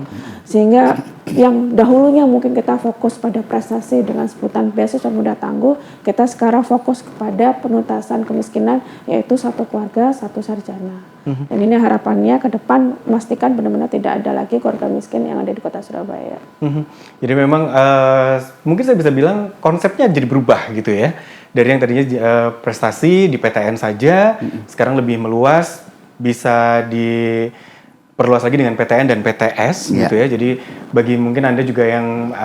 B: Sehingga yang dahulunya mungkin kita fokus pada prestasi dengan sebutan beasiswa muda tangguh, kita sekarang fokus kepada penuntasan kemiskinan, yaitu satu keluarga, satu sarjana. Dan ini harapannya ke depan memastikan benar-benar tidak ada lagi keluarga miskin yang ada di Kota Surabaya.
A: Jadi memang mungkin saya bisa bilang konsepnya jadi berubah gitu ya. Dari yang tadinya prestasi di PTN saja, sekarang lebih meluas, bisa diperluas lagi dengan PTN dan PTS gitu ya. Jadi bagi mungkin Anda juga yang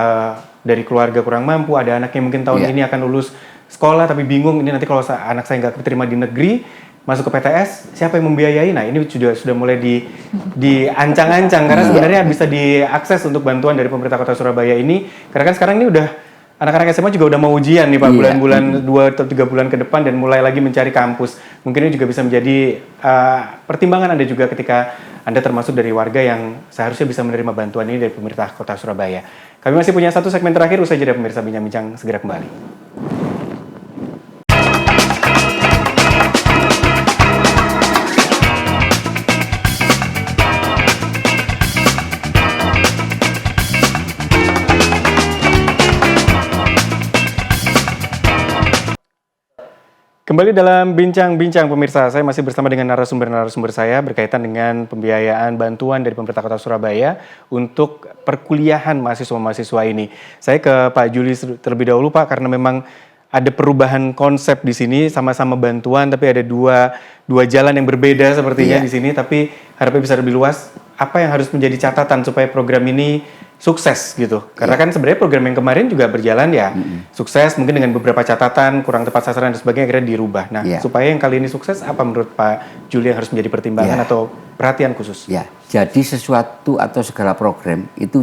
A: dari keluarga kurang mampu, ada anaknya mungkin tahun ini akan lulus sekolah tapi bingung, ini nanti kalau anak saya nggak diterima di negeri, masuk ke PTS, siapa yang membiayai? Nah ini sudah mulai diancang-ancang karena sebenarnya bisa diakses untuk bantuan dari pemerintah Kota Surabaya ini. Karena kan sekarang ini udah anak-anak SMA juga udah mau ujian nih Pak, bulan-bulan 2 atau 3 bulan ke depan dan mulai lagi mencari kampus. Mungkin ini juga bisa menjadi pertimbangan Anda juga ketika Anda termasuk dari warga yang seharusnya bisa menerima bantuan ini dari pemerintah Kota Surabaya. Kami masih punya satu segmen terakhir, usai jeda pemirsa Bincang-Bincang segera kembali. Kembali dalam Bincang-Bincang pemirsa, saya masih bersama dengan narasumber-narasumber saya berkaitan dengan pembiayaan bantuan dari pemerintah Kota Surabaya untuk perkuliahan mahasiswa-mahasiswa ini. Saya ke Pak Juli terlebih dahulu Pak, karena memang ada perubahan konsep di sini, sama-sama bantuan tapi ada dua jalan yang berbeda sepertinya di sini, tapi harapnya bisa lebih luas. Apa yang harus menjadi catatan supaya program ini sukses gitu? Karena kan sebenarnya program yang kemarin juga berjalan ya, sukses mungkin dengan beberapa catatan, kurang tepat sasaran dan sebagainya akhirnya dirubah. Nah, supaya yang kali ini sukses, apa menurut Pak Juli yang harus menjadi pertimbangan atau perhatian khusus? Ya,
C: jadi sesuatu atau segala program itu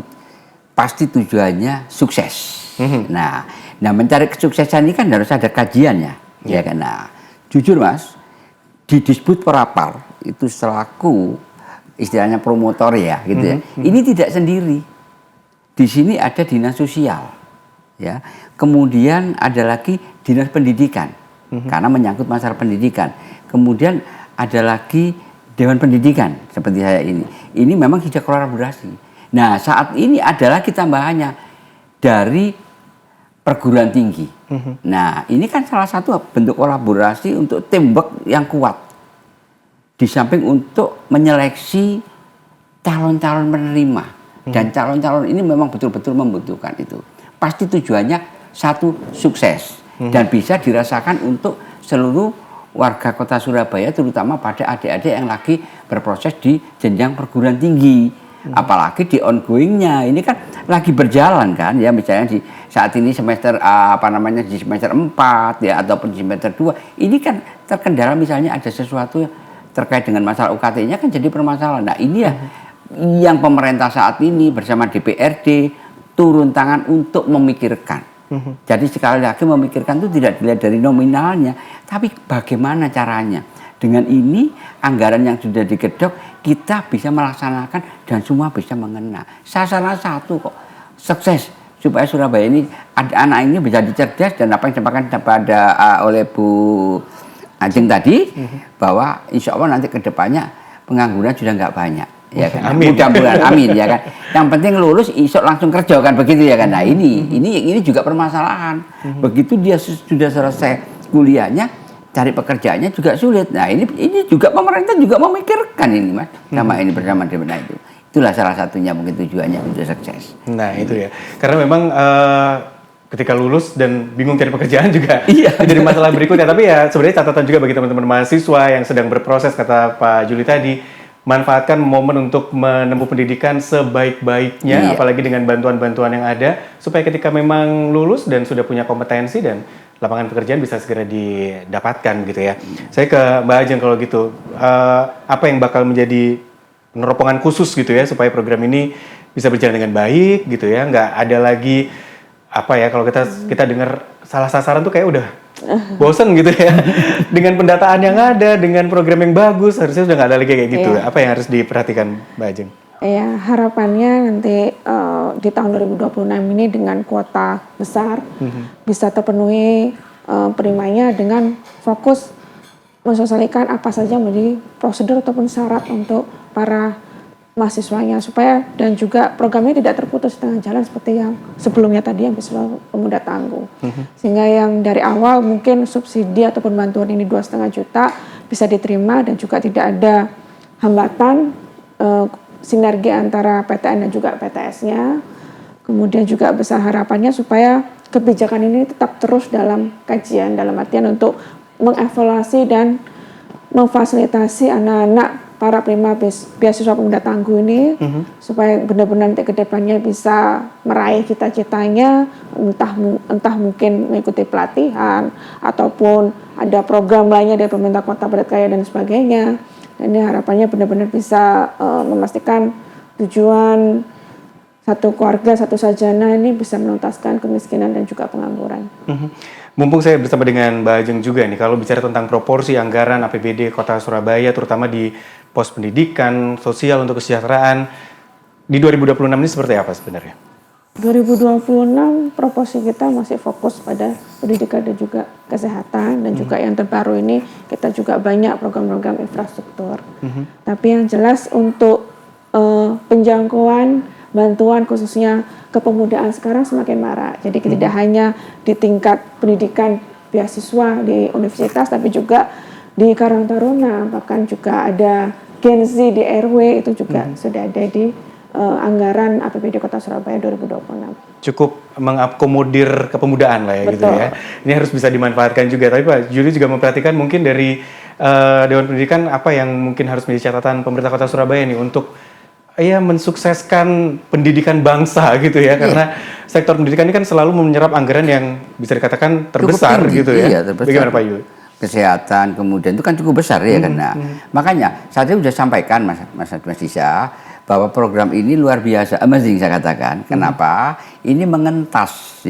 C: pasti tujuannya sukses. Nah, mencari kesuksesan ini kan harus ada kajiannya, ya kan? Nah, jujur Mas, di Disbud Porapar itu selaku istilahnya promotor ya, gitu ya. Ini tidak sendiri. Di sini ada dinas sosial, ya. Kemudian ada lagi dinas pendidikan, karena menyangkut masalah pendidikan. Kemudian ada lagi dewan pendidikan seperti saya ini. Ini memang tidak kolaborasi. Nah, saat ini ada lagi tambahannya dari perguruan tinggi. Nah, ini kan salah satu bentuk kolaborasi untuk teamwork yang kuat. Di samping untuk menyeleksi calon-calon penerima. Dan calon-calon ini memang betul-betul membutuhkan itu. Pasti tujuannya satu, sukses. Dan bisa dirasakan untuk seluruh warga Kota Surabaya, terutama pada adik-adik yang lagi berproses di jenjang perguruan tinggi. Apalagi di ongoingnya, ini kan lagi berjalan kan ya, misalnya di saat ini semester di semester 4 ya, ataupun di semester 2. Ini kan terkendala misalnya ada sesuatu terkait dengan masalah UKT-nya kan jadi permasalahan. Nah ini ya yang pemerintah saat ini bersama DPRD turun tangan untuk memikirkan. Jadi sekali lagi memikirkan itu tidak dilihat dari nominalnya, tapi bagaimana caranya. Dengan ini anggaran yang sudah digedok kita bisa melaksanakan dan semua bisa mengena. Sasaran satu kok, sukses supaya Surabaya ini anak ini bisa dicerdas dan apa yang disampaikan pada oleh Bu Ajeng tadi, bahwa insya Allah nanti ke depannya pengangguran sudah nggak banyak. ya kan.
A: Amin.
C: Mudah-mudahan amin ya kan. Yang penting lulus isok langsung kerja kan begitu ya kan. Nah, ini juga permasalahan. Begitu dia sudah selesai kuliahnya, cari pekerjaannya juga sulit. Nah, ini juga pemerintah juga memikirkan ini, Mas. Sama ini bersama dengan itu. Itulah salah satunya mungkin tujuannya untuk sukses.
A: Nah, itu ya. Karena memang ketika lulus dan bingung cari pekerjaan juga jadi masalah berikutnya. Tapi ya sebenarnya catatan juga bagi teman-teman mahasiswa yang sedang berproses, kata Pak Juli tadi, manfaatkan momen untuk menempuh pendidikan sebaik-baiknya, apalagi dengan bantuan-bantuan yang ada, supaya ketika memang lulus dan sudah punya kompetensi dan lapangan pekerjaan bisa segera didapatkan gitu ya. Saya ke Mbak Ajeng kalau gitu, apa yang bakal menjadi peneropongan khusus gitu ya supaya program ini bisa berjalan dengan baik gitu ya, nggak ada lagi apa ya, kalau kita dengar salah sasaran tuh kayak udah bosen gitu ya. Dengan pendataan yang ada, dengan program yang bagus, harusnya sudah nggak ada lagi kayak gitu. Apa yang harus diperhatikan, Mbak Ajeng?
B: Ya, harapannya nanti di tahun 2026 ini dengan kuota besar bisa terpenuhi perimanya dengan fokus mensosialisasikan apa saja menjadi prosedur ataupun syarat untuk para mahasiswanya, supaya dan juga programnya tidak terputus tengah jalan seperti yang sebelumnya tadi yang beasiswa pemuda tangguh. Sehingga yang dari awal mungkin subsidi ataupun bantuan ini 2,5 juta bisa diterima dan juga tidak ada hambatan sinergi antara PTN dan juga PTS-nya. Kemudian juga besar harapannya supaya kebijakan ini tetap terus dalam kajian, dalam artian untuk mengevaluasi dan memfasilitasi anak-anak para penerima beasiswa pemuda tangguh ini supaya benar-benar nanti ke depannya bisa meraih cita-citanya, entah mungkin mengikuti pelatihan ataupun ada program lainnya dari pemerintah Kota Padat Karya dan sebagainya. Dan ini harapannya benar-benar bisa memastikan tujuan satu keluarga, satu sarjana ini bisa menuntaskan kemiskinan dan juga pengangguran.
A: Mumpung saya bersama dengan Mbak Ajeng juga nih, kalau bicara tentang proporsi anggaran APBD Kota Surabaya, terutama di pos pendidikan, sosial untuk kesejahteraan, di 2026 ini seperti apa sebenarnya?
B: 2026 proporsi kita masih fokus pada pendidikan dan juga kesehatan, dan juga yang terbaru ini kita juga banyak program-program infrastruktur. Tapi yang jelas untuk penjangkauan bantuan khususnya kepemudaan sekarang semakin marak. Jadi tidak hanya di tingkat pendidikan beasiswa di universitas, tapi juga di Karang Taruna, bahkan juga ada Gen Z di RW itu juga sudah ada di anggaran APBD Kota Surabaya 2026.
A: Cukup mengakomodir kepemudaan lah ya. Betul. Gitu ya. Ini harus bisa dimanfaatkan juga. Tapi Pak Juli juga memperhatikan mungkin dari Dewan Pendidikan apa yang mungkin harus menjadi catatan pemerintah Kota Surabaya nih untuk mensukseskan pendidikan bangsa gitu ya, karena sektor pendidikan ini kan selalu menyerap anggaran yang bisa dikatakan terbesar gitu ya.
C: Iya, terbesar.
A: Bagaimana Pak Yuli?
C: Kesehatan kemudian itu kan cukup besar ya kan. Nah, makanya saya sudah sampaikan Mas Disa bahwa program ini luar biasa, amazing saya katakan. Kenapa? Ini mengentas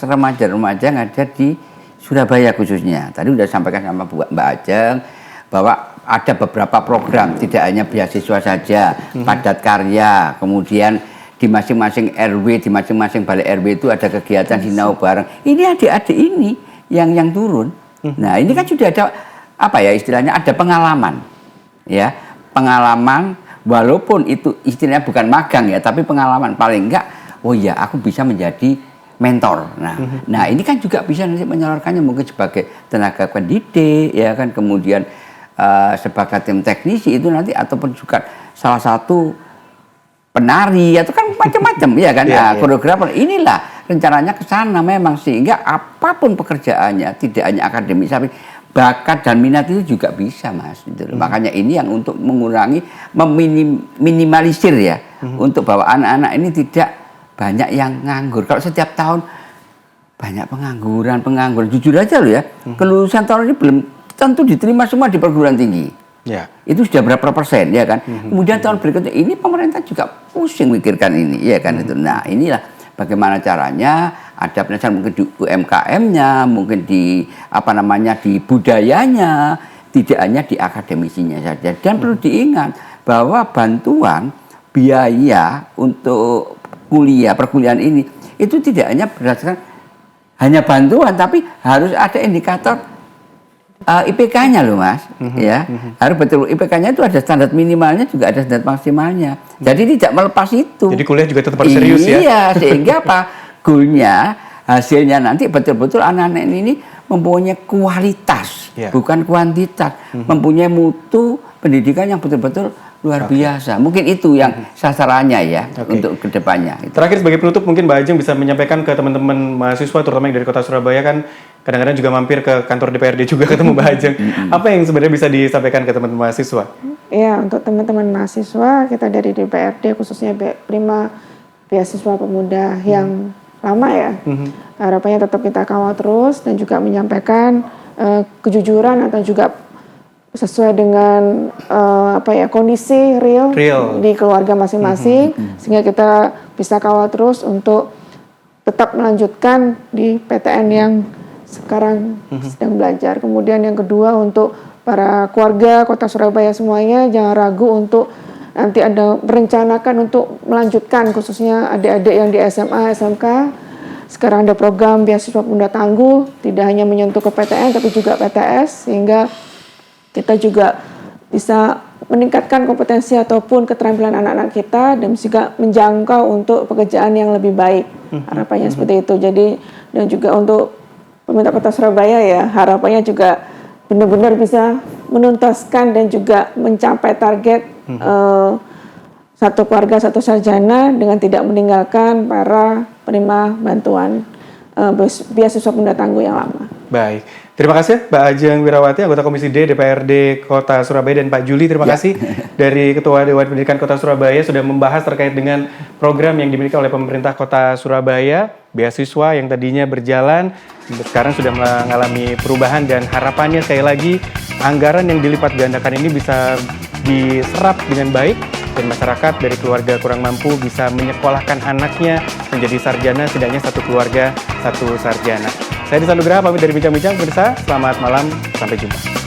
C: remaja-remaja yang ada di Surabaya khususnya. Tadi sudah sampaikan sama Mbak Ajeng bahwa ada beberapa program, tidak hanya beasiswa saja, padat karya, kemudian di masing-masing RW, di masing-masing balik RW itu ada kegiatan sinau bareng. Ini adik-adik ini yang turun. Nah, ini kan sudah ada istilahnya ada pengalaman. Ya, pengalaman walaupun itu istilahnya bukan magang ya, tapi pengalaman paling enggak aku bisa menjadi mentor. Nah, ini kan juga bisa nanti menyalurkannya mungkin sebagai tenaga pendidik ya kan, kemudian sebagai tim teknisi itu nanti, ataupun juga salah satu penari atau kan macam-macam ya kan, koreografer. Inilah rencananya ke sana memang, sehingga apapun pekerjaannya tidak hanya akademis tapi bakat dan minat itu juga bisa Mas gitu. Makanya ini yang untuk mengurangi, meminimalisir ya, untuk bahwa anak-anak ini tidak banyak yang nganggur. Kalau setiap tahun banyak pengangguran, jujur aja loh ya, kelulusan tahun ini belum tentu diterima semua di perguruan tinggi. Ya. Itu sudah berapa persen ya kan. Kemudian tahun berikutnya ini pemerintah juga pusing mikirkan ini ya kan itu. Nah, inilah bagaimana caranya ada penyelesaian mungkin di UMKM-nya, mungkin di di budayanya, tidak hanya di akademisinya saja. Dan perlu diingat bahwa bantuan biaya untuk perkuliahan ini itu tidak hanya berdasarkan hanya bantuan, tapi harus ada indikator IPK-nya loh Mas, ya harus betul. IPK-nya itu ada standar minimalnya juga ada standar maksimalnya. Jadi tidak melepas itu.
A: Jadi kuliah juga tetap harus serius ya.
C: Iya, sehingga apa? Goalnya, hasilnya nanti betul-betul anak-anak ini mempunyai kualitas, bukan kuantitas, mempunyai mutu pendidikan yang betul-betul luar biasa. Mungkin itu yang sasarannya ya untuk kedepannya.
A: Terakhir sebagai penutup mungkin Mbak Ajeng bisa menyampaikan ke teman-teman mahasiswa terutama yang dari Kota Surabaya kan kadang-kadang juga mampir ke kantor DPRD juga ketemu Mbak Ajeng. Apa yang sebenarnya bisa disampaikan ke teman-teman mahasiswa?
B: Ya, untuk teman-teman mahasiswa kita dari DPRD khususnya Prima Beasiswa Pemuda yang lama ya. Harapannya tetap kita kawal terus dan juga menyampaikan kejujuran atau juga sesuai dengan kondisi real di keluarga masing-masing sehingga kita bisa kawal terus untuk tetap melanjutkan di PTN yang sekarang sedang belajar. Kemudian yang kedua untuk para keluarga Kota Surabaya semuanya jangan ragu untuk nanti ada merencanakan untuk melanjutkan khususnya adik-adik yang di SMA, SMK. Sekarang ada program beasiswa Pemuda Tangguh tidak hanya menyentuh ke PTN tapi juga PTS sehingga kita juga bisa meningkatkan kompetensi ataupun keterampilan anak-anak kita dan juga menjangkau untuk pekerjaan yang lebih baik. Harapannya seperti itu. Jadi dan juga untuk pemerintah Kota Surabaya ya harapannya juga benar-benar bisa menuntaskan dan juga mencapai target satu keluarga satu sarjana dengan tidak meninggalkan para penerima bantuan beasiswa Pemuda Tangguh yang lama. Baik.
A: Terima kasih Mbak Ajeng Wirawati, anggota Komisi D DPRD Kota Surabaya, dan Pak Juli, terima kasih dari Ketua Dewan Pendidikan Kota Surabaya sudah membahas terkait dengan program yang dimiliki oleh pemerintah Kota Surabaya, beasiswa yang tadinya berjalan, sekarang sudah mengalami perubahan dan harapannya sekali lagi anggaran yang dilipat gandakan ini bisa diserap dengan baik dan masyarakat dari keluarga kurang mampu bisa menyekolahkan anaknya menjadi sarjana, setidaknya satu keluarga, satu sarjana. Saya Dista Nugraha pamit dari Bincang-Bincang, pemirsa. Selamat malam, sampai jumpa.